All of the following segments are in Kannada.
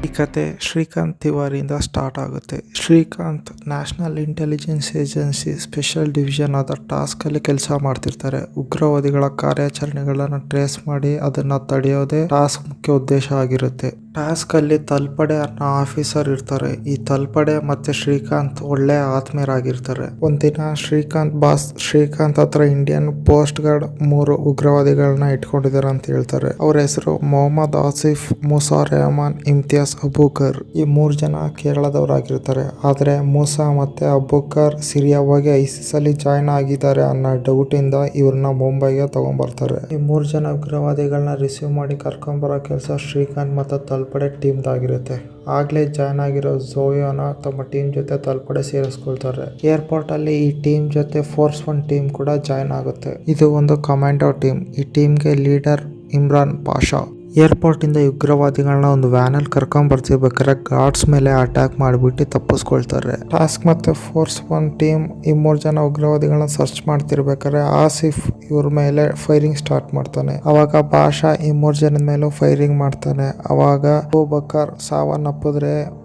ಈ ಕತೆ ಶ್ರೀಕಾಂತ್ ತಿವಾರಿಯಿಂದ ಸ್ಟಾರ್ಟ್ ಆಗುತ್ತೆ. Srikanth national intelligence agency special division ಆದ ಟಾಸ್ಕ್ ಅಲ್ಲಿ ಕೆಲಸ ಮಾಡ್ತಿರ್ತಾರೆ. ಉಗ್ರವಾದಿಗಳ ಕಾರ್ಯಾಚರಣೆಗಳನ್ನ ಟ್ರೇಸ್ ಮಾಡಿ ಅದನ್ನ ತಡೆಯೋದೇ ಟಾಸ್ಕ್ ಮುಖ್ಯ ಉದ್ದೇಶ ಆಗಿರುತ್ತೆ. ಟಾಸ್ಕ್ ಅಲ್ಲಿ ತಲ್ಪಡೆ ಅನ್ನೋ ಆಫೀಸರ್ ಇರ್ತಾರೆ. ಈ ತಲ್ಪಡೆ ಮತ್ತೆ ಶ್ರೀಕಾಂತ್ ಒಳ್ಳೆ ಆತ್ಮೀಯರಾಗಿರ್ತಾರೆ. ಒಂದಿನ ಶ್ರೀಕಾಂತ್ ಹತ್ರ ಇಂಡಿಯನ್ ಪೋಸ್ಟ್ ಗಾರ್ಡ್ 3 ಉಗ್ರವಾದಿಗಳನ್ನ ಇಟ್ಕೊಂಡಿದ್ದಾರೆ ಅಂತ ಹೇಳ್ತಾರೆ. ಅವ್ರ ಹೆಸರು ಮೊಹಮ್ಮದ್ ಆಸಿಫ್, ಮೂಸಾ ರೆಹಮಾನ್, ಇಮ್ತಿಯಾಸ್ ಅಬೂಕರ್. ಈ 3 ಜನ ಕೇರಳದವರಾಗಿರ್ತಾರೆ. ಆದ್ರೆ ಮೂಸಾ ಮತ್ತೆ ಅಬೂಕರ್ ಸಿರಿಯಾವಾಗಿ ಐಸಿಸ್ ಅಲ್ಲಿ ಜಾಯ್ನ್ ಆಗಿದ್ದಾರೆ ಅನ್ನೋ ಡೌಟ್ ಇಂದ ಇವ್ರನ್ನ ಮುಂಬೈಗೆ ತಗೊಂಡ್ಬರ್ತಾರೆ. ಈ 3 ಜನ ಉಗ್ರವಾದಿಗಳನ್ನ ರಿಸೀವ್ ಮಾಡಿ ಕರ್ಕೊಂಡ್ಬರೋ ಕೆಲಸ ಶ್ರೀಕಾಂತ್ ಮತ್ತೆ ತಲ್ಪಡೆ ಟೀಮ್ದಾಗಿರುತ್ತೆ. ಆಗ್ಲೇ ಜಾಯ್ನ್ ಆಗಿರೋ ಝೋಯೋನ ತಮ್ಮ ಟೀಮ್ ಜೊತೆ ತಲ್ಪಡೆ ಸೇರಿಸ್ಕೊಳ್ತಾರೆ. ಏರ್ಪೋರ್ಟ್ ಅಲ್ಲಿ ಈ ಟೀಮ್ ಜೊತೆ ಫೋರ್ಸ್ 1 ಟೀಮ್ ಕೂಡ ಜಾಯ್ನ್ ಆಗುತ್ತೆ. ಇದು ಒಂದು ಕಮಾಂಡೋ ಟೀಮ್. ಈ ಟೀಮ್ಗೆ ಲೀಡರ್ ಇಮ್ರಾನ್ ಪಾಷಾ. ಏರ್ಪೋರ್ಟ್ ಇಂದ ಉಗ್ರವಾದಿಗಳನ್ನ ಒಂದು ವ್ಯಾನ್ ಅಲ್ಲಿ ಕರ್ಕೊಂಡ್ ಬರ್ತಿರ್ಬೇಕಾದ್ರೆ ಗಾರ್ಡ್ಸ್ ಮೇಲೆ ಅಟ್ಯಾಕ್ ಮಾಡಿಬಿಟ್ಟು ತಪ್ಪಿಸ್ಕೊಳ್ತಾರೆ. ಟಾಸ್ಕ್ ಮತ್ತೆ ಫೋರ್ಸ್ 1 ಟೀಮ್ ಈ 3 ಜನ ಉಗ್ರವಾದಿಗಳನ್ನ ಸರ್ಚ್ ಮಾಡ್ತಿರ್ಬೇಕಾದ್ರೆ ಆಸಿಫ್ ಇವ್ರ ಮೇಲೆ ಫೈರಿಂಗ್ ಸ್ಟಾರ್ಟ್ ಮಾಡ್ತಾನೆ. ಅವಾಗ ಪಾಷಾ ಈ 3 ಜನದ ಮೇಲೂ ಫೈರಿಂಗ್ ಮಾಡ್ತಾನೆ. ಅವಾಗ ಅಬೂಬಕರ್ ಸಾವನ್ನಪ್ಪಿದ್ರೆ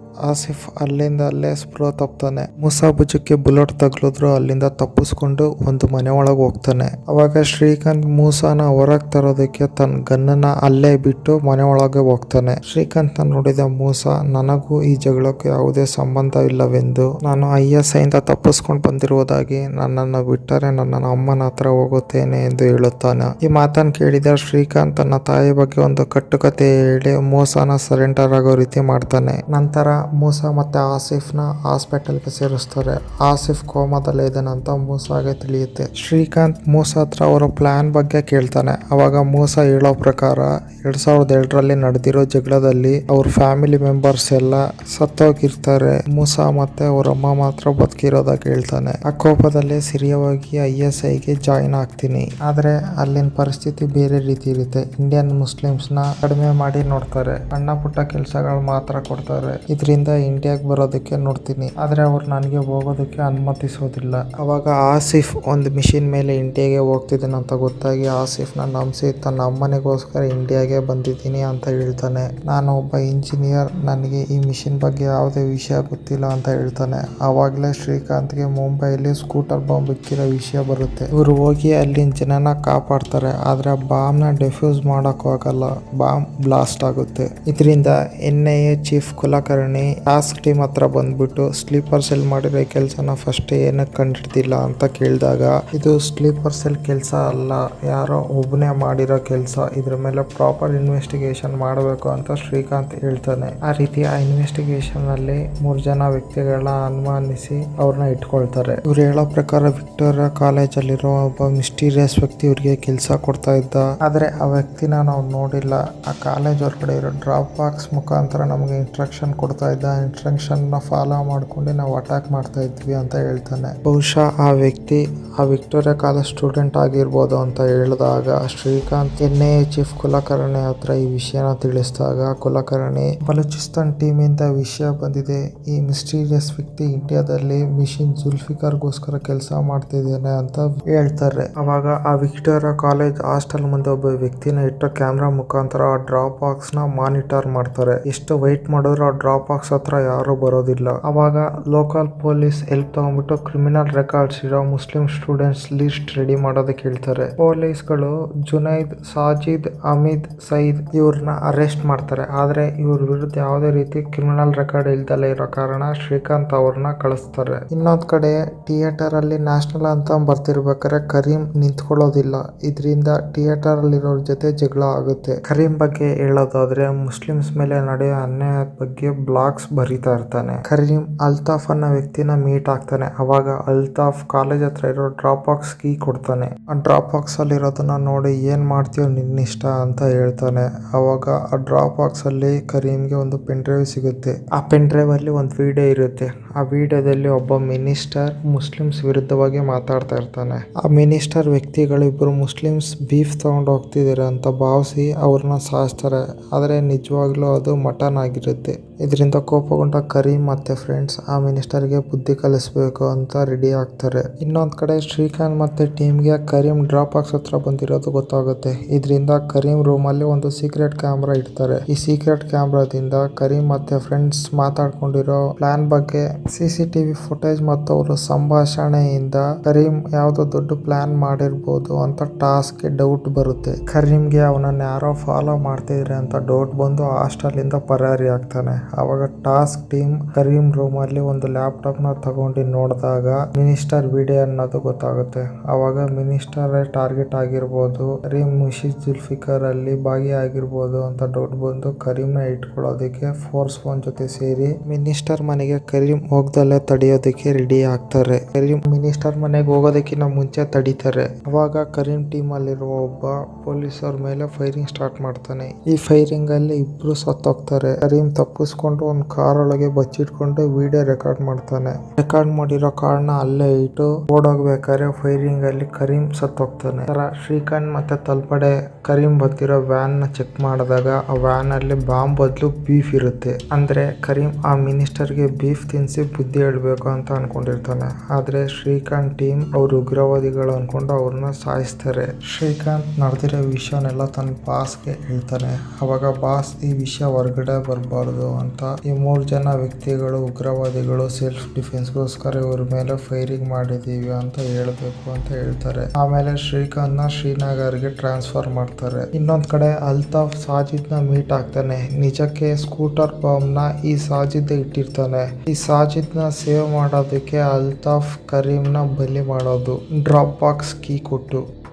ಆಸಿಫ್ ಅಲ್ಲಿಂದ ಅಲ್ಲೇ ಸ್ಪ್ರೋ ತಪ್ತಾನೆ. ಮೂಸಾ ಭುಜಕ್ಕೆ ಬುಲೆಟ್ ತಗ್ಲಿದ್ರು ಅಲ್ಲಿಂದ ತಪ್ಪಿಸ್ಕೊಂಡು ಒಂದು ಮನೆ ಒಳಗೆ ಹೋಗ್ತಾನೆ. ಅವಾಗ ಶ್ರೀಕಾಂತ್ ಮೂಸಾನ ಹೊರಗೆ ತರೋದಕ್ಕೆ ತನ್ನ ಗನ್ನನ್ನ ಅಲ್ಲೇ ಬಿಟ್ಟು ಮನೆ ಒಳಗೆ ಹೋಗ್ತಾನೆ. ಶ್ರೀಕಾಂತ್ ನೋಡಿದ ಮೂಸಾ, ನನಗೂ ಈ ಜಗಳಕ್ಕೂ ಯಾವುದೇ ಸಂಬಂಧವಿಲ್ಲವೆಂದು, ನಾನು ISI ಇಂದ ತಪ್ಪಿಸ್ಕೊಂಡು ಬಂದಿರುವುದಾಗಿ, ನನ್ನನ್ನು ಬಿಟ್ಟರೆ ನನ್ನ ಅಮ್ಮನ ಹತ್ರ ಹೋಗುತ್ತೇನೆ ಎಂದು ಹೇಳುತ್ತಾನೆ. ಈ ಮಾತನ್ನು ಕೇಳಿದ ಶ್ರೀಕಾಂತ್ ತನ್ನ ತಾಯಿ ಬಗ್ಗೆ ಒಂದು ಕಟ್ಟುಕತೆ ಹೇಳಿ ಮೂಸಾನ ಸರೆಂಡರ್ ಆಗೋ ರೀತಿ ಮಾಡ್ತಾನೆ. ನಂತರ ಮೂಸಾ ಮತ್ತೆ ಆಸಿಫ್ನ ಹಾಸ್ಪಿಟಲ್ಗೆ ಸೇರಿಸ್ತಾರೆ. ಆಸಿಫ್ ಕೋಮಾದಲ್ಲೇ ಇದ್ದಾನೆ ಅಂತ ಮೂಸಾಗೆ ತಿಳಿಯುತ್ತೆ. ಶ್ರೀಕಾಂತ್ ಮೂಸಾ ಹತ್ರ ಅವರ ಪ್ಲಾನ್ ಬಗ್ಗೆ ಕೇಳ್ತಾನೆ. ಅವಾಗ ಮೂಸಾ ಹೇಳೋ ಪ್ರಕಾರ 2002ರಲ್ಲಿ ನಡೆದಿರೋ ಜಗಳದಲ್ಲಿ ಅವ್ರ ಫ್ಯಾಮಿಲಿ ಮೆಂಬರ್ಸ್ ಎಲ್ಲ ಸತ್ತೋಗಿರ್ತಾರೆ. ಮೂಸಾ ಮತ್ತೆ ಅವ್ರ ಅಮ್ಮ ಮಾತ್ರ ಬದುಕಿರೋದಾಗಿ ಹೇಳ್ತಾನೆ. ಆ ಕೋಪದಲ್ಲಿ ಸಿರಿಯಾವಾಗಿ ISIಗೆ ಜಾಯಿನ್ ಆಗ್ತೀನಿ. ಆದ್ರೆ ಅಲ್ಲಿನ ಪರಿಸ್ಥಿತಿ ಬೇರೆ ರೀತಿ ಇರುತ್ತೆ. ಇಂಡಿಯನ್ ಮುಸ್ಲಿಮ್ಸ್ ನ ಕಡಿಮೆ ಮಾಡಿ ನೋಡ್ತಾರೆ. ಸಣ್ಣ ಪುಟ್ಟ ಕೆಲಸಗಳು ಮಾತ್ರ ಕೊಡ್ತಾರೆ. ಇದರಿಂದ ಇಂಡಿಯಾಗೆ ಬರೋದಕ್ಕೆ ನೋಡ್ತೀನಿ, ಆದ್ರೆ ಅವ್ರು ನನಗೆ ಹೋಗೋದಕ್ಕೆ ಅನುಮತಿಸೋದಿಲ್ಲ. ಅವಾಗ ಆಸಿಫ್ ಒಂದು ಮಿಷಿನ್ ಮೇಲೆ ಇಂಡಿಯಾಗೆ ಹೋಗ್ತಿದ್ದೀನಿ ಅಂತ ಗೊತ್ತಾಗಿ ಆಸಿಫ್ನ ನಂಬಿಸಿ ತನ್ನ ಅಮ್ಮನಿಗೋಸ್ಕರ ಇಂಡಿಯಾಗೆ ಬಂದಿದ್ದೀನಿ ಅಂತ ಹೇಳ್ತಾನೆ. ನಾನು ಒಬ್ಬ ಇಂಜಿನಿಯರ್, ನನಗೆ ಈ ಮಿಷಿನ್ ಬಗ್ಗೆ ಯಾವುದೇ ವಿಷಯ ಗೊತ್ತಿಲ್ಲ ಅಂತ ಹೇಳ್ತಾನೆ. ಆವಾಗಲೇ ಶ್ರೀಕಾಂತ್ಗೆ ಮುಂಬೈಲಿ ಸ್ಕೂಟರ್ ಬಾಂಬ್ ಇಕ್ಕಿರೋ ವಿಷಯ ಬರುತ್ತೆ. ಇವರು ಹೋಗಿ ಅಲ್ಲಿನ ಜನನ ಕಾಪಾಡ್ತಾರೆ. ಆದ್ರೆ ಬಾಂಬ್ನ ಡಿಫ್ಯೂಸ್ ಮಾಡಕ್ ಹೋಗಲ್ಲ, ಬಾಂಬ್ ಬ್ಲಾಸ್ಟ್ ಆಗುತ್ತೆ. ಇದರಿಂದ NIA chief Kulkarni task team ಹತ್ರ ಬಂದ್ಬಿಟ್ಟು ಸ್ಲೀಪರ್ ಸೆಲ್ ಮಾಡಿರೋ ಕೆಲಸನ ಫಸ್ಟ್ ಏನಕ್ಕೆ ಕಂಡಿಡ್ದಿಲ್ಲ ಅಂತ ಕೇಳಿದಾಗ, ಇದು ಸ್ಲೀಪರ್ ಸೆಲ್ ಕೆಲಸ ಅಲ್ಲ, ಯಾರೋ ಒಬ್ಬನೇ ಮಾಡಿರೋ ಕೆಲಸ, ಇದ್ರ ಮೇಲೆ ಪ್ರಾಪರ್ ಇನ್ವೆಸ್ಟಿಗೇಷನ್ ಮಾಡಬೇಕು ಅಂತ ಶ್ರೀಕಾಂತ್ ಹೇಳ್ತಾನೆ. ಆ ರೀತಿ ಆ ಇನ್ವೆಸ್ಟಿಗೇಷನ್ ಅಲ್ಲಿ 3 ಜನ ವ್ಯಕ್ತಿಗಳನ್ನ ಅನುಮಾನಿಸಿ ಅವ್ರನ್ನ ಇಟ್ಕೊಳ್ತಾರೆ. ಇವ್ರು ಹೇಳೋ ಪ್ರಕಾರ ವಿಕ್ಟೋರಿಯಾ ಕಾಲೇಜ್ ಅಲ್ಲಿರೋ ಒಬ್ಬ ಮಿಸ್ಟೀರಿಯಸ್ ವ್ಯಕ್ತಿ ಇವ್ರಿಗೆ ಕೆಲಸ ಕೊಡ್ತಾ ಇದ್ದ. ಆದ್ರೆ ಆ ವ್ಯಕ್ತಿನ ನಾವು ನೋಡಿಲ್ಲ. ಆ ಕಾಲೇಜ್ ಹೊರಗಡೆ ಇರೋ ಡ್ರಾಪ್ ಬಾಕ್ಸ್ ಮುಖಾಂತರ ನಮಗೆ ಇನ್ಸ್ಟ್ರಕ್ಷನ್ ಕೊಡ್ತಾ ಇದ್ದ. ಇನ್ಸ್ಟ್ರಕ್ಷನ್ ನ ಫಾಲೋ ಮಾಡ್ಕೊಂಡು ನಾವು ಅಟ್ಯಾಕ್ ಮಾಡ್ತಾ ಇದ್ವಿ ಅಂತ ಹೇಳ್ತಾನೆ. ಬಹುಶಃ ಆ ವ್ಯಕ್ತಿ ಆ ವಿಕ್ಟೋರಿಯಾ ಕಾಲೇಜ್ ಸ್ಟೂಡೆಂಟ್ ಆಗಿರ್ಬೋದು ಅಂತ ಹೇಳಿದಾಗ ಶ್ರೀಕಾಂತ್ NIA ಚೀಫ್ ಕುಲಕರ್ಣಿ ಹತ್ರ ಈ ವಿಷಯನ ತಿಳಿಸಿದಾಗ ಕುಲಕರ್ಣಿ, ಬಲೂಚಿಸ್ತಾನ್ ಟೀಮ್ ಇಂದ ವಿಷಯ ಬಂದಿದೆ, ಈ ಮಿಸ್ಟೀರಿಯಸ್ ವ್ಯಕ್ತಿ ಇಂಡಿಯಾದಲ್ಲಿ ಮಿಷನ್ ಜುಲ್ಫಿಕಾರ್ಗೋಸ್ಕರ ಕೆಲಸ ಮಾಡ್ತಿದ್ದೇನೆ ಅಂತ ಹೇಳ್ತಾರೆ. ಅವಾಗ ಆ ವಿಕ್ಟೋರಿಯಾ ಕಾಲೇಜ್ ಹಾಸ್ಟೆಲ್ ಮುಂದೆ ಒಬ್ಬ ವ್ಯಕ್ತಿನ ಇಟ್ಟು ಕ್ಯಾಮ್ರಾ ಮುಖಾಂತರ ಆ ಡ್ರಾಪ್ ಬಾಕ್ಸ್ ನ ಮಾನಿಟರ್ ಮಾಡ್ತಾರೆ. ಎಷ್ಟು ವೈಟ್ ಮಾಡಿದ್ರು ಆ ಡ್ರಾಪ್ ಬಾಕ್ಸ್ ಹತ್ರ ಯಾರು ಬರೋದಿಲ್ಲ. ಅವಾಗ ಲೋಕಲ್ ಪೊಲೀಸ್ ಹೆಲ್ಪ್ ತಗೊಂಡ್ಬಿಟ್ಟು ಕ್ರಿಮಿನಲ್ ರೆಕಾರ್ಡ್ಸ್ ಇರೋ ಮುಸ್ಲಿಂ ಸ್ಟೂಡೆಂಟ್ಸ್ ಲಿಸ್ಟ್ ರೆಡಿ ಮಾಡೋದಕ್ಕೆ ಹೇಳ್ತಾರೆ. ಪೊಲೀಸ್ಗಳು ಜುನೈದ್, ಸಾಜಿದ್, ಹಮೀದ್, ಸೈದ್ ಇವ್ರನ್ನ ಅರೆಸ್ಟ್ ಮಾಡ್ತಾರೆ. ಆದ್ರೆ ಇವ್ರ ವಿರುದ್ಧ ಯಾವುದೇ ರೀತಿ ಕ್ರಿಮಿನಲ್ ರೆಕಾರ್ಡ್ ಇಲ್ದಲೇ ಇರೋ ಕಾರಣ ಶ್ರೀಕಾಂತ್ ಅವ್ರನ್ನ ಕಳಿಸ್ತಾರೆ. ಇನ್ನೊಂದ್ ಕಡೆ ಥಿಯೇಟರ್ ಅಲ್ಲಿ ನ್ಯಾಷನಲ್ ಅಂತ ಬರ್ತಿರ್ಬೇಕಾದ್ರೆ ಕರೀಂ ನಿಂತ್ಕೊಳ್ಳೋದಿಲ್ಲ. ಇದರಿಂದ ಥಿಯೇಟರ್ ಅಲ್ಲಿರೋರ್ ಜೊತೆ ಜಗಳ ಆಗುತ್ತೆ. ಕರೀಂ ಬಗ್ಗೆ ಹೇಳೋದಾದ್ರೆ ಮುಸ್ಲಿಮ್ಸ್ ಮೇಲೆ ನಡೆಯೋ ಅನ್ಯಾಯದ ಬಗ್ಗೆ ಬ್ಲಾಗ್ಸ್ ಬರೀತಾ ಇರ್ತಾನೆ. ಕರೀಂ ಅಲ್ತಾಫ್ ಅನ್ನೋ ವ್ಯಕ್ತಿನ ಮೀಟ್ ಆಗ್ತಾನೆ. ಅವಾಗ ಅಲ್ತಾಫ್ ಕಾಲೇಜ್ ಹತ್ರ ಇರೋ ಡ್ರಾಪ್ ಬಾಕ್ಸ್ ಕೀ ಕೊಡ್ತಾನೆ. ಆ ಡ್ರಾಪ್ ಬಾಕ್ಸ್ ಅಲ್ಲಿ ಇರೋದನ್ನ ನೋಡಿ ಏನ್ ಮಾಡ್ತೀಯೋ ನಿನ್ನಿಷ್ಟ ಅಂತ ಹೇಳ್ತಾನೆ. ಅವಾಗ ಆ ಡ್ರಾಪ್ ಬಾಕ್ಸ್ ಅಲ್ಲಿ ಕರೀಂಗೆ ಒಂದು ಪೆನ್ ಡ್ರೈವ್ ಸಿಗುತ್ತೆ. ಆ ಪೆನ್ ಡ್ರೈವ್ ಅಲ್ಲಿ ಒಂದು ವಿಡಿಯೋ ಇರುತ್ತೆ. ಆ ವಿಡಿಯೋದಲ್ಲಿ ಒಬ್ಬ ಮಿನಿಸ್ಟರ್ ಮುಸ್ಲಿಮ್ಸ್ ವಿರುದ್ಧವಾಗಿ ಮಾತಾಡ್ತಾ ಇರ್ತಾನೆ. ಆ ಮಿನಿಸ್ಟರ್ ವ್ಯಕ್ತಿಗಳು ಇಬ್ರು ಮುಸ್ಲಿಮ್ಸ್ ಬೀಫ್ ತಗೊಂಡು ಹೋಗ್ತಿದ್ದಾರೆ ಅಂತ ಭಾವಿಸಿ ಅವ್ರನ್ನ ಸಾಯಿಸ್ತಾರೆ. ಆದ್ರೆ ನಿಜವಾಗ್ಲೂ ಅದು ಮಟನ್ ಆಗಿರುತ್ತೆ. ಇದರಿಂದ ಕೋಪಗೊಂಡ ಕರೀಂ ಮತ್ತೆ ಫ್ರೆಂಡ್ಸ್ ಆ ಮಿನಿಸ್ಟರ್ಗೆ ಬುದ್ಧಿ ಕಲಿಸ್ಬೇಕು ಅಂತ ರೆಡಿ ಆಗ್ತಾರೆ. ಇನ್ನೊಂದ್ ಕಡೆ ಶ್ರೀಕಾಂತ್ ಮತ್ತೆ ಟೀಮ್ಗೆ ಕರೀಂ ಡ್ರಾಪ್ ಬಾಕ್ಸ್ ಹತ್ರ ಬಂದಿರೋದು ಗೊತ್ತಾಗುತ್ತೆ. ಇದರಿಂದ ಕರೀಂ ರೂಮ್ ಅಲ್ಲಿ ಒಂದು ಸೀಕ್ರೆಟ್ ಕ್ಯಾಮ್ರಾ ಇಡ್ತಾರೆ. ಈ ಸೀಕ್ರೆಟ್ ಕ್ಯಾಮ್ರಾದಿಂದ ಕರೀಂ ಮತ್ತೆ ಫ್ರೆಂಡ್ಸ್ ಮಾತಾಡ್ಕೊಂಡಿರೋ ಪ್ಲಾನ್ ಬಗ್ಗೆ CCTV ಫುಟೇಜ್ ಮತ್ತು ಅವರ ಸಂಭಾಷಣೆಯಿಂದ ಕರೀಂ ಯಾವ್ದೋ ದೊಡ್ಡ ಪ್ಲಾನ್ ಮಾಡಿರ್ಬೋದು ಅಂತ ಟಾಸ್ಕ್ ಗೆ ಡೌಟ್ ಬರುತ್ತೆ. ಕರೀಂಗೆ ಅವನನ್ನ ಯಾರೋ ಫಾಲೋ ಮಾಡ್ತಿದ್ರೆ ಅಂತ ಡೌಟ್ ಬಂದು ಹಾಸ್ಟೆಲ್ ಇಂದ ಪರಾರಿ ಆಗ್ತಾನೆ. ಅವಾಗ ಟಾಸ್ಕ್ ಟೀಮ್ ಕರೀಂ ರೂಮ್ ಅಲ್ಲಿ ಒಂದು ಲ್ಯಾಪ್ಟಾಪ್ ನ ತಗೊಂಡು ನೋಡಿದಾಗ ಮಿನಿಸ್ಟರ್ ವಿಡಿಯೋ ಅನ್ನೋದು ಗೊತ್ತಾಗುತ್ತೆ. ಅವಾಗ ಮಿನಿಸ್ಟರ್ ಟಾರ್ಗೆಟ್ ಆಗಿರ್ಬೋದು, ಕರೀಂ ಮುಷಿದ್ ಜುಲ್ಫಿಕರ್ ಅಲ್ಲಿ ಭಾಗಿಯಾಗಿರ್ಬೋದು ಅಂತ ಡೌಟ್ ಬಂದು ಕರೀಂನ ಇಟ್ಕೊಳ್ಳೋದಕ್ಕೆ ಫೋರ್ಸ್ ಫೋನ್ ಜೊತೆ ಸೇರಿ ಮಿನಿಸ್ಟರ್ ಮನೆಗೆ ಕರೀಂ ಹೋಗ್ದಲ್ಲೇ ತಡೆಯೋದಕ್ಕೆ ರೆಡಿ ಆಗ್ತಾರೆ. ಕರೀಂ ಮಿನಿಸ್ಟರ್ ಮನೆಗೆ ಹೋಗೋದಕ್ಕಿಂತ ಮುಂಚೆ ತಡೀತಾರೆ. ಅವಾಗ ಕರೀಂ ಟೀಮ್ ಅಲ್ಲಿರುವ ಒಬ್ಬ ಪೊಲೀಸರ ಮೇಲೆ ಫೈರಿಂಗ್ ಸ್ಟಾರ್ಟ್ ಮಾಡ್ತಾನೆ. ಈ ಫೈರಿಂಗ್ ಅಲ್ಲಿ ಇಬ್ರು ಸತ್ತೋಗ್ತಾರೆ. ಕರೀಂ ತಪ್ಪಿಸ್ಕೊಂಡು ಒಂದು ಕಾರ್ ಒಳಗೆ ಬಚ್ಚಿಟ್ಕೊಂಡು ವಿಡಿಯೋ ರೆಕಾರ್ಡ್ ಮಾಡ್ತಾನೆ. ರೆಕಾರ್ಡ್ ಮಾಡಿರೋ ಕಾರ್ಡ್ನ ಅಲ್ಲೇ ಇಟ್ಟು ಓಡೋಗ್ಬೇಕಾದ್ರೆ ಫೈರಿಂಗ್ ಅಲ್ಲಿ ಕರೀಂ ಸತ್ತೋಗ್ತಾನೆ. ಶ್ರೀಕಾಂತ್ ಮತ್ತೆ ತಲ್ಪಡೆ ಕರೀಂ ಬರ್ತಿರೋ ವ್ಯಾನ್ ನ ಚೆಕ್ ಮಾಡಿದಾಗ ಆ ವ್ಯಾನ್ ಅಲ್ಲಿ ಬಾಂಬ್ ಬದಲು ಬೀಫ್ ಇರುತ್ತೆ. ಅಂದ್ರೆ ಕರೀಂ ಆ ಮಿನಿಸ್ಟರ್ಗೆ ಬೀಫ್ ತಿನ್ಸಿ ಬುದ್ಧಿ ಹೇಳ್ಬೇಕು ಅಂತ ಅನ್ಕೊಂಡಿರ್ತಾನೆ. ಆದ್ರೆ ಶ್ರೀಕಾಂತ್ ಟೀಮ್ ಅವ್ರ ಉಗ್ರವಾದಿಗಳು ಅನ್ಕೊಂಡು ಅವ್ರನ್ನ ಸಾಯಿಸ್ತಾರೆ. ಶ್ರೀಕಾಂತ್ ನಡೆದಿರೋ ವಿಷಯನೆಲ್ಲ ತನ್ನ ಬಾಸ್ಗೆ ಹೇಳ್ತಾನೆ. ಅವಾಗ ಬಾಸ್ ಈ ವಿಷಯ ಹೊರಗಡೆ ಬರಬಾರ್ದು ಅಂತ ಈ 3 ಜನ ವ್ಯಕ್ತಿಗಳು ಉಗ್ರವಾದಿಗಳು ಸೆಲ್ಫ್ ಡಿಫೆನ್ಸ್ಗೋಸ್ಕರ ಇವ್ರ ಮೇಲೆ ಫೈರಿಂಗ್ ಮಾಡಿದೀವಿ ಅಂತ ಹೇಳ್ಬೇಕು ಅಂತ ಹೇಳ್ತಾರೆ. ಆಮೇಲೆ ಶ್ರೀಕಾಂತ್ ನ ಶ್ರೀನಗರ್ಗೆ ಟ್ರಾನ್ಸ್ಫರ್ ಮಾಡ್ತಾರೆ. ಇನ್ನೊಂದ್ ಕಡೆ ಅಲ್ತಾಫ್ ಸಾಜಿದ್ ನ ಮೀಟ್ ಆಗ್ತಾನೆ. ನಿಜಕ್ಕೆ ಸ್ಕೂಟರ್ ಬಾಂಬ್ ನ ಈ ಸಾಜಿದ್ ಇಟ್ಟಿರ್ತಾನೆ. ಈ ಸಾಜಿದ್ ನ ಸೇವ್ ಮಾಡೋದಕ್ಕೆ ಅಲ್ತಾಫ್ ಕರೀಂ ನ ಬಲಿ ಮಾಡೋದು ಡ್ರಾಪ್ ಬಾಕ್ಸ್ ಕೀ ಕೊಟ್ಟು.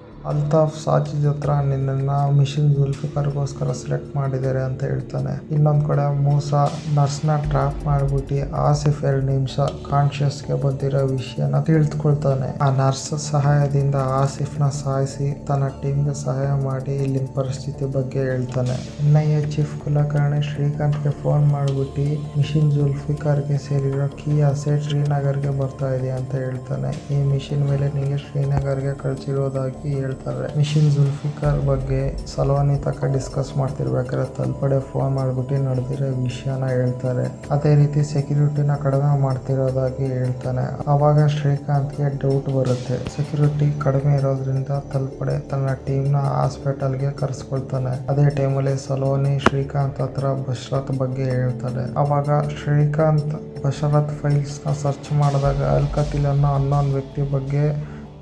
ಅಲ್ತಾಫ್ ಸಾಜಿದ್ ಹತ್ರ ನಿನ್ನ ಮಿಷನ್ ಜುಲ್ಫಿಕರ್ಗೋಸ್ಕರ ಸೆಲೆಕ್ಟ್ ಮಾಡಿದ್ದಾರೆ ಅಂತ ಹೇಳ್ತಾನೆ. ಇನ್ನೊಂದ್ ಕಡೆ ಮೂಸಾ ನರ್ಸ್ನ ಟ್ರ್ಯಾಪ್ ಮಾಡ್ಬಿಟ್ಟು ಆಸಿಫ್ 2 ನಿಮಿಷ ಕಾನ್ಶಿಯಸ್ಗೆ ಬಂದಿರೋ ವಿಷಯನ ತಿಳಿದುಕೊಳ್ತಾನೆ. ಆ ನರ್ಸ್ ಸಹಾಯದಿಂದ ಆಸಿಫ್ನ ಸಾಯಿಸಿ ತನ್ನ ಟೀಮ್ಗೆ ಸಹಾಯ ಮಾಡಿ ಇಲ್ಲಿನ ಪರಿಸ್ಥಿತಿ ಬಗ್ಗೆ ಹೇಳ್ತಾನೆ. NIA ಚೀಫ್ ಕುಲಕರ್ಣಿ ಶ್ರೀಕಾಂತ್ಗೆ ಫೋನ್ ಮಾಡ್ಬಿಟ್ಟು ಮಿಷನ್ ಜುಲ್ಫಿಕರ್ಗೆ ಸೇರಿರೋ ಕೀ ಅಸೆಟ್ ಶ್ರೀನಗರ್ಗೆ ಬರ್ತಾ ಇದೆ ಅಂತ ಹೇಳ್ತಾನೆ. ಈ ಮಿಷನ್ ಮೇಲೆ ನಿಮಗೆ ಶ್ರೀನಗರ್ಗೆ ಕಳಿಸಿರೋದಾಗಿ ಮಿಷನ್ ಜುಲ್ಫಿಕರ್ ಬಗ್ಗೆ ಸಲವಾನಿ ತಕ ಡಿಸ್ಕಸ್ ಮಾಡ್ತಿರ್ಬೇಕಾದ್ರೆ ತಲ್ಪಡೆ ಫೋನ್ ಮಾಡ್ಬಿಟ್ಟು ನಡೆದಿರೋ ವಿಷಯನ ಹೇಳ್ತಾರೆ. ಅದೇ ರೀತಿ ಸೆಕ್ಯೂರಿಟಿನ ಕಡಿಮೆ ಮಾಡ್ತಿರೋದಾಗಿ ಹೇಳ್ತಾನೆ. ಅವಾಗ ಶ್ರೀಕಾಂತ್ಗೆ ಡೌಟ್ ಬರುತ್ತೆ. ಸೆಕ್ಯೂರಿಟಿ ಕಡಿಮೆ ಇರೋದ್ರಿಂದ ತಲ್ಪಡೆ ತನ್ನ ಟೀಮ್ನ ಹಾಸ್ಪಿಟಲ್ಗೆ ಕರೆಸ್ಕೊಳ್ತಾನೆ. ಅದೇ ಟೈಮಲ್ಲಿ ಸಲೋನಿ ಶ್ರೀಕಾಂತ್ ಹತ್ರ ಬಶ್ರತ್ ಬಗ್ಗೆ ಹೇಳ್ತಾರೆ. ಅವಾಗ ಶ್ರೀಕಾಂತ್ ಬಶರತ್ ಫೈಲ್ಸ್ ನ ಸರ್ಚ್ ಮಾಡಿದಾಗ ಅಲ್ಕತಿಲ್ ಅನ್ನೋ ಅನ್ನೊಂದು ವ್ಯಕ್ತಿ ಬಗ್ಗೆ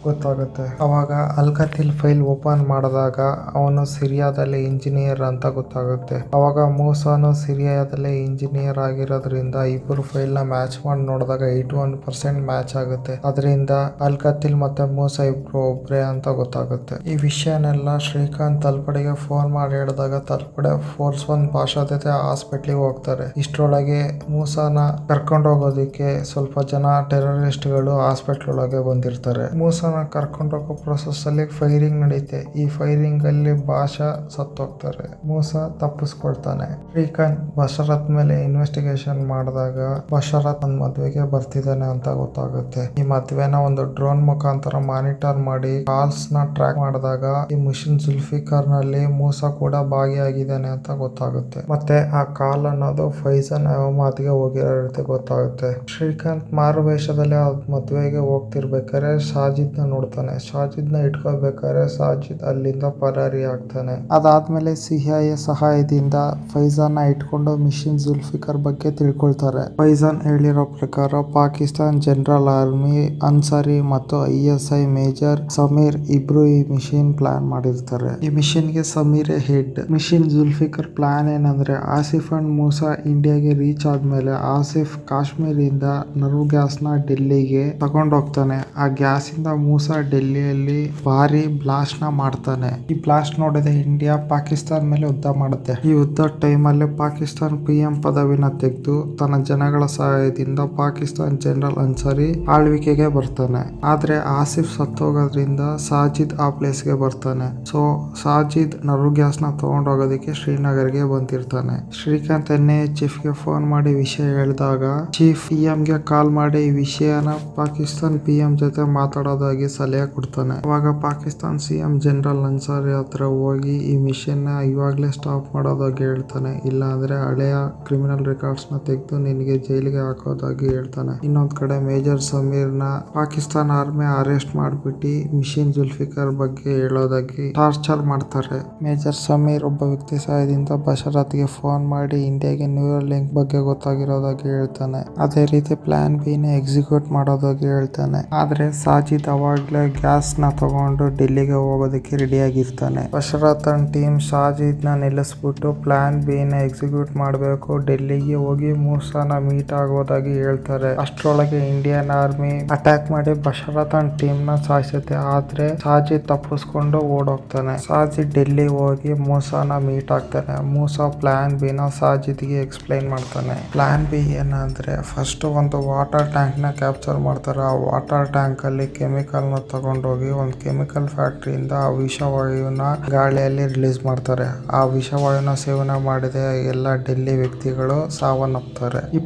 ಗೊತ್ತಾಗುತ್ತೆ. ಅವಾಗ ಅಲ್ಕತಿಲ್ ಫೈಲ್ ಓಪನ್ ಮಾಡಿದಾಗ ಅವನು ಸಿರಿಯಾದಲ್ಲಿ ಇಂಜಿನಿಯರ್ ಅಂತ ಗೊತ್ತಾಗುತ್ತೆ. ಅವಾಗ ಮೂಸಾನು ಸಿರಿಯಾದಲ್ಲಿ ಇಂಜಿನಿಯರ್ ಆಗಿರೋದ್ರಿಂದ ಇಬ್ಬರು ಫೈಲ್ ನ ಮ್ಯಾಚ್ ಮಾಡಿ ನೋಡಿದಾಗ 81% ಮ್ಯಾಚ್ ಆಗುತ್ತೆ. ಅದರಿಂದ ಅಲ್ಕತಿಲ್ ಮತ್ತೆ ಮೂಸಾ ಇಬ್ರು ಒಬ್ರೆ ಅಂತ ಗೊತ್ತಾಗುತ್ತೆ. ಈ ವಿಷಯನೆಲ್ಲ ಶ್ರೀಕಾಂತ್ ತಲ್ಪಡೆಗೆ ಫೋನ್ ಮಾಡಿ ಹೇಳಿದಾಗ ತಲ್ಪಡೆ ಫೋರ್ಸ್ 1 ಭಾಷಾ ಜೊತೆ ಹಾಸ್ಪಿಟ್ಲಿಗೆ ಹೋಗ್ತಾರೆ. ಇಷ್ಟರೊಳಗೆ ಮೂಸಾನ ಕರ್ಕೊಂಡು ಹೋಗೋದಕ್ಕೆ ಸ್ವಲ್ಪ ಜನ ಟೆರರಿಸ್ಟ್ಗಳು ಹಾಸ್ಪಿಟ್ಲ್ ಒಳಗೆ ಬಂದಿರ್ತಾರೆ. ಮೂಸಾ ಕರ್ಕೊಂಡು ಹೋಗೋ ಪ್ರೊಸೆಸ್ ಅಲ್ಲಿ ಫೈರಿಂಗ್ ನಡೆಯುತ್ತೆ. ಈ ಫೈರಿಂಗ್ ಅಲ್ಲಿ ಭಾಷಾ ಸತ್ತೋಗ್ತಾರೆ. ಮೂಸಾ ತಪ್ಪಿಸ್ಕೊಳ್ತಾನೆ. ಶ್ರೀಕಾಂತ್ ಬಶರತ್ ಮೇಲೆ ಇನ್ವೆಸ್ಟಿಗೇಷನ್ ಮಾಡಿದಾಗ ಬಶರತ್ ಒಂದ್ ಮದ್ವೆಗೆ ಬರ್ತಿದ್ದಾನೆ ಅಂತ ಗೊತ್ತಾಗುತ್ತೆ. ಈ ಮದ್ವೆನ ಒಂದು ಡ್ರೋನ್ ಮುಖಾಂತರ ಮಾನಿಟರ್ ಮಾಡಿ ಕಾಲ್ಸ್ ನ ಟ್ರ್ಯಾಕ್ ಮಾಡಿದಾಗ ಈ ಮಿಷನ್ ಜುಲ್ಫಿಕರ್ ನಲ್ಲಿ ಮೂಸಾ ಕೂಡ ಭಾಗಿಯಾಗಿದ್ದಾನೆ ಅಂತ ಗೊತ್ತಾಗುತ್ತೆ. ಮತ್ತೆ ಆ ಕಾಲ್ ಅನ್ನೋದು ಫೈಜನ್ ಅಹಮದ್ಗೆ ಹೋಗಿರೋ ರೀತಿ ಗೊತ್ತಾಗುತ್ತೆ. ಶ್ರೀಕಾಂತ್ ಮಾರು ವೇಷದಲ್ಲಿ ಆ ಮದ್ವೆಗೆ ಹೋಗ್ತಿರ್ಬೇಕಾದ್ರೆ ಸಾಜಿದ್ ನೋಡ್ತಾನೆ. ಸಾಜಿದ್ ನ ಇಟ್ಕೋಬೇಕಾದ್ರೆ ಸಾಜಿದ್ ಅಲ್ಲಿಂದ ಪರಾರಿ ಆಗ್ತಾನೆ. ಅದಾದ್ಮೇಲೆ CIA ಸಹಾಯದಿಂದ ಫೈಜಾನ್ ನ ಇಟ್ಕೊಂಡು ಮಿಷನ್ ಜುಲ್ಫಿಕರ್ ಬಗ್ಗೆ ತಿಳ್ಕೊಳ್ತಾರೆ. ಫೈಜಾನ್ ಹೇಳಿರೋ ಪ್ರಕಾರ ಪಾಕಿಸ್ತಾನ್ ಜನರಲ್ ಆರ್ಮಿ ಅನ್ಸಾರಿ ಮತ್ತು ISI ಮೇಜರ್ ಸಮೀರ್ ಇಬ್ರು ಈ ಮಿಷನ್ ಪ್ಲಾನ್ ಮಾಡಿರ್ತಾರೆ. ಈ ಮಿಷನ್ ಗೆ Sameer head. Mission Zulfikar plan ಏನಂದ್ರೆ ಆಸಿಫ್ ಅಂಡ್ ಮೂಸಾ ಇಂಡಿಯಾಗೆ ರೀಚ್ ಆದ್ಮೇಲೆ ಆಸಿಫ್ ಕಾಶ್ಮೀರಿಂದ ನರ್ವ್ ಗ್ಯಾಸ್ ನ ಡೆಲ್ಲಿಗೆ ತಗೊಂಡೋಗ್ತಾನೆ. ಆ ಗ್ಯಾಸ್ ಇಂದ ಮೂಸಾ ಡೆಲ್ಲಿಯಲ್ಲಿ ಭಾರಿ ಬ್ಲಾಸ್ಟ್ ನ ಮಾಡ್ತಾನೆ. ಈ ಬ್ಲಾಸ್ಟ್ ನೋಡಿದೆ ಇಂಡಿಯಾ ಪಾಕಿಸ್ತಾನ ಮೇಲೆ ಯುದ್ಧ ಮಾಡುತ್ತೆ. ಈ ಯುದ್ಧ ಟೈಮ್ ಅಲ್ಲಿ ಪಾಕಿಸ್ತಾನ PM ಪದವಿನ ತೆಗೆದು ತನ್ನ ಜನಗಳ ಸಹಾಯದಿಂದ ಪಾಕಿಸ್ತಾನ ಜನರಲ್ ಅನ್ಸಾರಿ ಆಳ್ವಿಕೆಗೆ ಬರ್ತಾನೆ. ಆದ್ರೆ ಆಸಿಫ್ ಸತ್ತೋಗೋದ್ರಿಂದ ಸಾಜಿದ್ ಆ ಪ್ಲೇಸ್ ಗೆ ಬರ್ತಾನೆ. ಸೊ ಸಾಜಿದ್ ನರು ಗ್ಯಾಸ್ ನ ತಗೊಂಡ್ ಹೋಗೋದಕ್ಕೆ ಶ್ರೀನಗರ್ಗೆ ಬಂದಿರ್ತಾನೆ. ಶ್ರೀಕಾಂತ್ ಚೀಫ್ ಗೆ ಫೋನ್ ಮಾಡಿ ವಿಷಯ ಹೇಳಿದಾಗ ಚೀಫ್ PM ಗೆ ಕಾಲ್ ಮಾಡಿ ಈ ವಿಷಯನ ಪಾಕಿಸ್ತಾನ್ PM ಜೊತೆ ಮಾತಾಡೋದಾಗಿ ಸಲಹೆ ಕೊಡ್ತಾನೆ. ಅವಾಗ ಪಾಕಿಸ್ತಾನ್ CM ಜನರಲ್ ಅನ್ಸಾರಿ ಹತ್ರ ಹೋಗಿ ಈ ಮಿಷನ್ ನ ಇವಾಗ್ಲೇ ಸ್ಟಾಪ್ ಮಾಡೋದಾಗಿ ಹೇಳ್ತಾನೆ. ಇಲ್ಲ ಅಂದ್ರೆ ಹಳೆಯ ಕ್ರಿಮಿನಲ್ ರೆಕಾರ್ಡ್ಸ್ ನ ತೆಗೆದು ನಿನಗೆ ಜೈಲಿಗೆ ಹಾಕೋದಾಗಿ ಹೇಳ್ತಾನೆ. ಇನ್ನೊಂದ್ ಕಡೆ ಮೇಜರ್ ಸಮೀರ್ ನ ಪಾಕಿಸ್ತಾನ್ ಆರ್ಮಿ ಅರೆಸ್ಟ್ ಮಾಡ್ಬಿಟ್ಟು ಮಿಷನ್ ಜುಲ್ಫಿಕರ್ ಬಗ್ಗೆ ಹೇಳೋದಾಗಿ ಟಾರ್ಚರ್ ಮಾಡ್ತಾರೆ. ಮೇಜರ್ ಸಮೀರ್ ಒಬ್ಬ ವ್ಯಕ್ತಿ ಸಹಾಯದಿಂದ ಬಶರತ್ ಗೆ ಫೋನ್ ಮಾಡಿ ಇಂಡಿಯಾಗೆ ನ್ಯೂರಲ್ ಲಿಂಕ್ ಬಗ್ಗೆ ಗೊತ್ತಾಗಿರೋದಾಗಿ ಹೇಳ್ತಾನೆ. ಅದೇ ರೀತಿ ಪ್ಲಾನ್ B ನ ಎಕ್ಸಿಕ್ಯೂಟ್ ಮಾಡೋದಾಗಿ ಹೇಳ್ತಾನೆ. ಆದ್ರೆ ಸಾಜಿದ್ ಅವಾಗ್ಲೇ ಗ್ಯಾಸ್ ನ ತಗೊಂಡು ಡೆಲ್ಲಿಗೆ ಹೋಗೋದಕ್ಕೆ ರೆಡಿ ಆಗಿರ್ತಾನೆ. ಬಶರತ್ ಟೀಮ್ ಸಾಜಿದ್ ನ ನಿಲ್ಲಿಸ್ಬಿಟ್ಟು ಪ್ಲಾನ್ B ನ ಎಕ್ಸಿಕ್ಯೂಟ್ ಮಾಡಬೇಕು, ಡೆಲ್ಲಿಗೆ ಹೋಗಿ ಮೂಸಾನ ಮೀಟ್ ಆಗೋದಾಗಿ ಹೇಳ್ತಾರೆ. ಅಷ್ಟರೊಳಗೆ ಇಂಡಿಯನ್ ಆರ್ಮಿ ಅಟ್ಯಾಕ್ ಮಾಡಿ ಬಶರತ್ ಟೀಮ್ ನ ಸಾಯಿಸುತ್ತೆ. ಆದ್ರೆ ಸಾಜಿದ್ ತಪ್ಪಿಸ್ಕೊಂಡು ಓಡೋಗ್ತಾನೆ. ಸಾಜಿದ್ ಡೆಲ್ಲಿ ಹೋಗಿ ಮೂಸಾನ ಮೀಟ್ ಆಗ್ತಾನೆ. ಮೂಸಾ ಪ್ಲಾನ್ B ನ ಸಾಜಿದ್ ಗೆ ಎಕ್ಸ್ಪ್ಲೈನ್ ಮಾಡ್ತಾನೆ. ಪ್ಲಾನ್ B ಏನಂದ್ರೆ ಫಸ್ಟ್ ಒಂದು ವಾಟರ್ ಟ್ಯಾಂಕ್ ನ ಕ್ಯಾಪ್ಚರ್ ಮಾಡ್ತಾರೆ. ಆ ವಾಟರ್ ಟ್ಯಾಂಕ್ ಅಲ್ಲಿ ಕೆಮಿಕಲ್ ನ ತಗೊಂಡೋಗಿ ಒಂದು ಕೆಮಿಕಲ್ ಫ್ಯಾಕ್ಟರಿಯಿಂದ ಆ ವಿಷವಾಯುನ ಗಾಳಿಯಲ್ಲಿ ರಿಲೀಸ್ ಮಾಡ್ತಾರೆ. ಆ ವಿಷವಾಯುನ ಸೇವನೆ ಮಾಡಿದ ಎಲ್ಲ ಡೆಲ್ಲಿ ವ್ಯಕ್ತಿಗಳು ಸಾವನ್ನಪ್ತಾರೆ. ಈ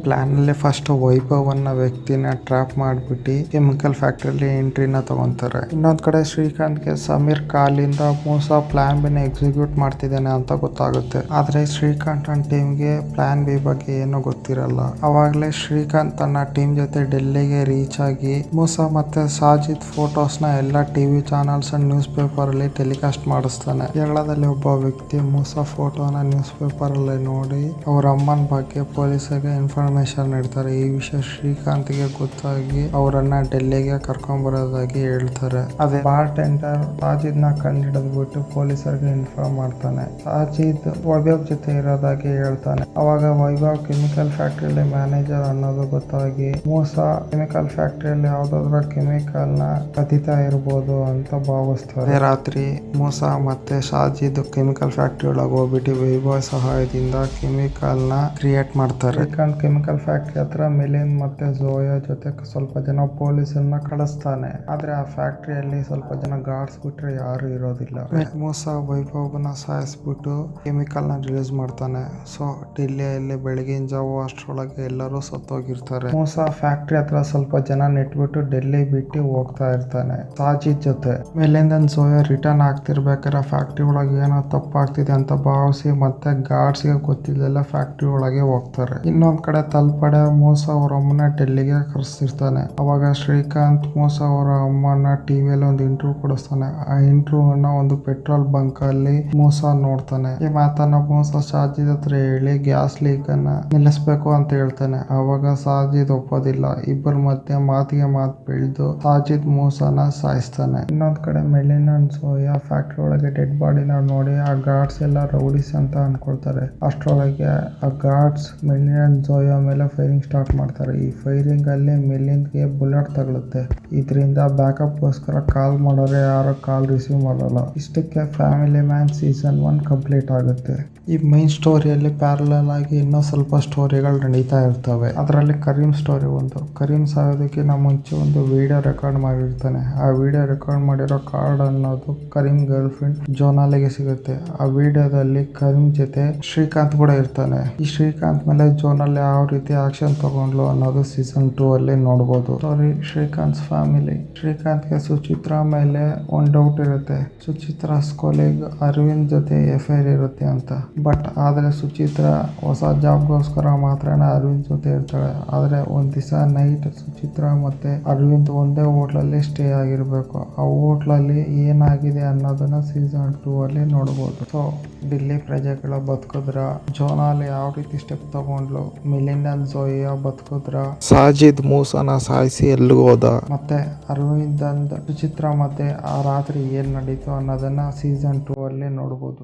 ಪ್ಲಾನ್ ಅಲ್ಲಿ ಫಸ್ಟ್ ವೈಭವ್ ಅನ್ನೋ ವ್ಯಕ್ತಿನ ಟ್ರ್ಯಾಪ್ ಮಾಡ್ಬಿಟ್ಟು ಕೆಮಿಕಲ್ ಫ್ಯಾಕ್ಟರಿಯಲ್ಲಿ ಎಂಟ್ರಿನ ತಗೊಂತಾರೆ. ಇನ್ನೊಂದ್ ಕಡೆ ಶ್ರೀಕಾಂತ್ ಗೆ ಸಮೀರ್ ಕಾಲಿಂದ ಮೂಸಾ ಪ್ಲಾನ್ B ನ ಎಕ್ಸಿಕ್ಯೂಟ್ ಮಾಡ್ತಿದ್ದಾನೆ ಅಂತ ಗೊತ್ತಾಗುತ್ತೆ. ಆದ್ರೆ ಶ್ರೀಕಾಂತ್ ಅಂಡ್ ಟೀಮ್ ಗೆ ಪ್ಲಾನ್ B ಬಗ್ಗೆ ಏನು ಗೊತ್ತಿರಲ್ಲ. ಅವಾಗ್ಲೇ ಶ್ರೀಕಾಂತ್ ತನ್ನ ಟೀಮ್ ಜೊತೆ ಡೆಲ್ಲಿಗೆ ರೀಚ್ ಆಗಿ ಮೂಸಾ ಮತ್ತೆ ಸಾಜಿದ್ ಫೋಟೋಸ್ ನ ಎಲ್ಲ TV channels and news paper ಅಲ್ಲಿ ಟೆಲಿಕಾಸ್ಟ್ ಮಾಡಿಸ್ತಾನೆ. ಕೇರಳದಲ್ಲಿ ಒಬ್ಬ ವ್ಯಕ್ತಿ ಮೂಸಾ ಫೋಟೋನ ನ್ಯೂಸ್ ಪೇಪರ್ ಅಲ್ಲಿ ನೋಡಿ ಅವ್ರ ಅಮ್ಮನ ಬಗ್ಗೆ ಪೊಲೀಸರಿಗೆ ಇನ್ಫಾರ್ಮೇಶನ್ ನೀಡ್ತಾರೆ. ಈ ವಿಷಯ ಶ್ರೀಕಾಂತ್ ಗೆ ಗೊತ್ತಾಗಿ ಅವರನ್ನ ಡೆಲ್ಲಿಗೆ ಕರ್ಕೊಂಡ್ ಬರೋದಾಗಿ ಹೇಳ್ತಾರೆ. ಅದೇ ಬಾರ್ ಟೆಂಡರ್ ಸಾಜಿದ್ ನ ಕಂಡಿಡಿದ್ಬಿಟ್ಟು ಪೊಲೀಸರಿಗೆ ಇನ್ಫಾರ್ಮ್ ಮಾಡ್ತಾನೆ. ಸಾಜಿದ್ ವೈಭವ್ ಜೊತೆ ಇರೋದಾಗಿ ಹೇಳ್ತಾನೆ. ಅವಾಗ ವೈಭವ್ ಕೆಮಿಕಲ್ ಫ್ಯಾಕ್ಟರಿಯಲ್ಲಿ ಮ್ಯಾನೇಜರ್ ಅನ್ನೋದು ಗೊತ್ತಾಗಿ ಮೂಸಾ ಕೆಮಿಕಲ್ ಫ್ಯಾಕ್ಟರಿಯಲ್ಲಿ ಯಾವ್ದಾದ್ರು ಕೆಮಿಕಲ್ ನ ಕದಿತಾ ಇರ್ಬೋದು ಅಂತ ಭಾವಿಸ್ತಾರೆ. ರಾತ್ರಿ ಮೂಸಾ ಮತ್ತೆ ಸಾಜಿದ್ ಕೆಮಿಕಲ್ ಫ್ಯಾಕ್ಟರಿ ಒಳಗೆ ಹೋಗ್ಬಿಟ್ಟು ವೈಭವ್ ಸಹಾಯದಿಂದ ಕೆಮಿಕಲ್ ನ ಕ್ರಿಯೇಟ್ ಮಾಡ್ತಾರೆ. ಕೆಮಿಕಲ್ ಫ್ಯಾಕ್ಟರಿ ಹತ್ರ ಮಿಲಿಂದ್ ಮತ್ತೆ ಝೋಯಾ ಜೊತೆ ಸ್ವಲ್ಪ ಜನ ಪೊಲೀಸರನ್ನ ಕಳಿಸ್ತಾನೆ. ಆದ್ರೆ ಆ ಫ್ಯಾಕ್ಟರಿಯಲ್ಲಿ ಸ್ವಲ್ಪ ಜನ ಗಾರ್ಡ್ಸ್ ಬಿಟ್ರೆ ಯಾರು ಇರೋದಿಲ್ಲ. ಮೂಸಾ ವೈಭವ್ನ ಸಾಯಿಸ್ಬಿಟ್ಟು ಕೆಮಿಕಲ್ ನ ರಿಲೀಸ್ ಮಾಡ್ತಾನೆ. ಸೊ ಡೆಲ್ಲಿಯಲ್ಲಿ ಬೆಳಗಿನ ಜಾವ ಅಷ್ಟರೊಳಗೆ ಎಲ್ಲರೂ ಸತ್ತೋಗಿರ್ತಾರೆ. ಮೂಸಾ ಫ್ಯಾಕ್ಟರಿ ಹತ್ರ ಸ್ವಲ್ಪ ಜನ ನೆಟ್ಬಿಟ್ಟು ಡೆಲ್ಲಿ ಬಿಟ್ಟು ಹೋಗ್ತಾ ಇರ್ತಾನೆ ಸಾಜಿದ್ ಜೊತೆ. ಮೇಲಿಂದ ಝೋಯಾ ರಿಟರ್ನ್ ಆಗ್ತಿರ್ಬೇಕಾದ್ರೆ ಫ್ಯಾಕ್ಟರಿ ಒಳಗೆ ಏನೋ ತಪ್ಪಾಗ್ತಿದೆ ಅಂತ ಭಾವಿಸಿ ಮತ್ತೆ ಗಾರ್ಡ್ಸ್ ಗೆ ಗೊತ್ತಿಲ್ಲ ಫ್ಯಾಕ್ಟರಿ ಒಳಗೆ ಹೋಗ್ತಾರೆ. ಇನ್ನೊಂದ್ ಕಡೆ ತಲ್ಪಡೆ ಮೂಸಾ ಅವರ ಅಮ್ಮನ ಡೆಲ್ಲಿಗೆ ಕರೆಸ್ತಿರ್ತಾನೆ. ಅವಾಗ ಶ್ರೀಕಾಂತ್ ಮೂಸಾ ಅವರ ಅಮ್ಮನ ಟಿವಿಯಲ್ಲಿ ಒಂದು ಇಂಟರ್ವ್ಯೂ ಕೊಡಿಸ್ತಾನೆ. ಆ ಇಂಟರ್ವ್ಯೂನ ಒಂದು ಪೆಟ್ರೋಲ್ ಬಂಕ್ ಅಲ್ಲಿ ಮೂಸಾ ನೋಡ್ತಾನೆ. ಈ ಮಾತನ್ನ ಮೂಸಾ ಸಾಜಿದ್ ಹತ್ರ ಹೇಳಿ ಗ್ಯಾಸ್ ಲೀಕ್ ಅನ್ನ ನಿಲ್ಲಿಸ್ಬೇಕು ಅಂತ ಹೇಳ್ತಾನೆ. ಅವಾಗ ಸಾಜಿದ್ ಒಪ್ಪೋದಿಲ್ಲ. ಇಬ್ಬರ ಮಧ್ಯೆ ಮಾತಿಗೆ ಮಾತು ಬೆಳೆದು ಸಾಜಿದ್ ಮೂಸಾನ ಸಾಯಿಸ್ತಾನೆ. ಇನ್ನೊಂದ್ ಕಡೆ ಮೆಲಿನ್ ಅಂಡ್ ಝೋಯಾ ಫ್ಯಾಕ್ಟರಿ ಒಳಗೆ ಡೆಡ್ ಬಾಡಿನ ನೋಡಿ ಆ ಗಾರ್ಡ್ಸ್ ಎಲ್ಲ ರೌಡೀಸ್ ಅಂತ ಅನ್ಕೊಳ್ತಾರೆ. ಅಷ್ಟರೊಳಗೆ ಆ ಗಾರ್ಡ್ಸ್ ಮೆಲಿನ್ ಅಂಡ್ ಝೋಯಾ ಮೇಲೆ ಫೈರಿಂಗ್ ಸ್ಟಾರ್ಟ್ ಮಾಡ್ತಾರೆ. ಈ ಫೈರಿಂಗ್ ಅಲ್ಲಿ ಮೆಲಿನ್ ಗೆ ಬುಲೆಟ್ ತಗಲುತ್ತೆ. ಇದರಿಂದ ಬ್ಯಾಕಪ್ ಗೋಸ್ಕರ ಕಾಲ್ ಮಾಡೋರೆ ಯಾರು ಕಾಲ್ ರಿಸೀವ್ ಮಾಡಲ್ಲ. ಇಷ್ಟಕ್ಕೆ ಫ್ಯಾಮಿಲಿ ಮ್ಯಾನ್ ಸೀಸನ್ 1 ಕಂಪ್ಲೀಟ್ ಆಗುತ್ತೆ. ಈ ಮೈನ್ ಸ್ಟೋರಿಯಲ್ಲಿ ಪ್ಯಾರಲಲ್ ಆಗಿ ಇನ್ನೂ ಸ್ವಲ್ಪ ಸ್ಟೋರಿಗಳು ನಡೀತಾ ಇರ್ತವೆ. ಅದರಲ್ಲಿ ಕರೀಂ ಸ್ಟೋರಿ ಒಂದು. ಕರೀಂ ಸಾಯೋದಕ್ಕಿಂತ ಮುಂಚೆ ಒಂದು ವಿಡಿಯೋ ರೆಕಾರ್ಡ್ ಮಾಡಿರ್ತಾನೆ. ಆ ವಿಡಿಯೋ ರೆಕಾರ್ಡ್ ಮಾಡಿರೋ ಕಾರ್ಡ್ ಅನ್ನೋದು ಕರೀಂ ಗರ್ಲ್ ಫ್ರೆಂಡ್ ಜೋನಾಲಿಗೆ ಸಿಗುತ್ತೆ. ಆ ವಿಡಿಯೋದಲ್ಲಿ ಕರೀಂ ಜೊತೆ ಶ್ರೀಕಾಂತ್ ಕೂಡ ಇರ್ತಾನೆ. ಈ ಶ್ರೀಕಾಂತ್ ಮೇಲೆ ಜೋನಾಲಿ ಯಾವ ರೀತಿ ಆಕ್ಷನ್ ತಗೊಂಡ್ಲು ಅನ್ನೋದು ಸೀಸನ್ 2 ಅಲ್ಲಿ ನೋಡಬಹುದು. Story Srikanth family. ಶ್ರೀಕಾಂತ್ ಗೆ ಸುಚಿತ್ರಾ ಮೇಲೆ ಒಂದು ಡೌಟ್ ಇರುತ್ತೆ. ಸುಚಿತ್ರಾಸ್ ಕೊಲೆಗ್ ಅರವಿಂದ್ ಜೊತೆ ಎಫ್ಐಆರ್ ಇರುತ್ತೆ ಅಂತ. ಬಟ್ ಆದ್ರೆ ಸುಚಿತ್ರಾ ಹೊಸ ಜಾಬ್ಗೋಸ್ಕರ ಮಾತ್ರ ಅರವಿಂದ್ ಜೊತೆ ಇರ್ತಾಳೆ. ಆದ್ರೆ ಒಂದ್ ದಿವಸ ನೈಟ್ ಸುಚಿತ್ರಾ ಮತ್ತೆ ಅರವಿಂದ್ ಒಂದೇ ಹೋಟ್ಲಲ್ಲಿ ಸ್ಟೇ ಆಗಿರ್ಬೇಕು. ಆ ಹೋಟ್ಲಲ್ಲಿ ಏನಾಗಿದೆ ಅನ್ನೋದನ್ನ ಸೀಸನ್ 2 ಅಲ್ಲಿ ನೋಡಬಹುದು. ಸೊ ಡೆಲ್ಲಿ ಪ್ರಜೆಗಳ ಬದುಕಿದ್ರ, ಜೋನಾಲಿ ಯಾವ ರೀತಿ ಸ್ಟೆಪ್ ತಗೊಂಡ್ಲು, ಮಿಲಿಂದ್ ಅಂಡ್ ಝೋಯಾ ಬದುಕಿದ್ರ, ಸಾಜಿದ್ ಮೂಸಾನ ಸಾಯಿಸಿ ಎಲ್ಲಿಗೆ ಹೋದ, ಮತ್ತೆ ಅರವಿಂದ್ ಅಂಡ್ ಸುಚಿತ್ರಾ ಮಧ್ಯೆ ಆ ರಾತ್ರಿ ಏನ್ ನಡೀತು ಅನ್ನೋದನ್ನ ಸೀಸನ್ 2 ಅಲ್ಲಿ ನೋಡಬಹುದು.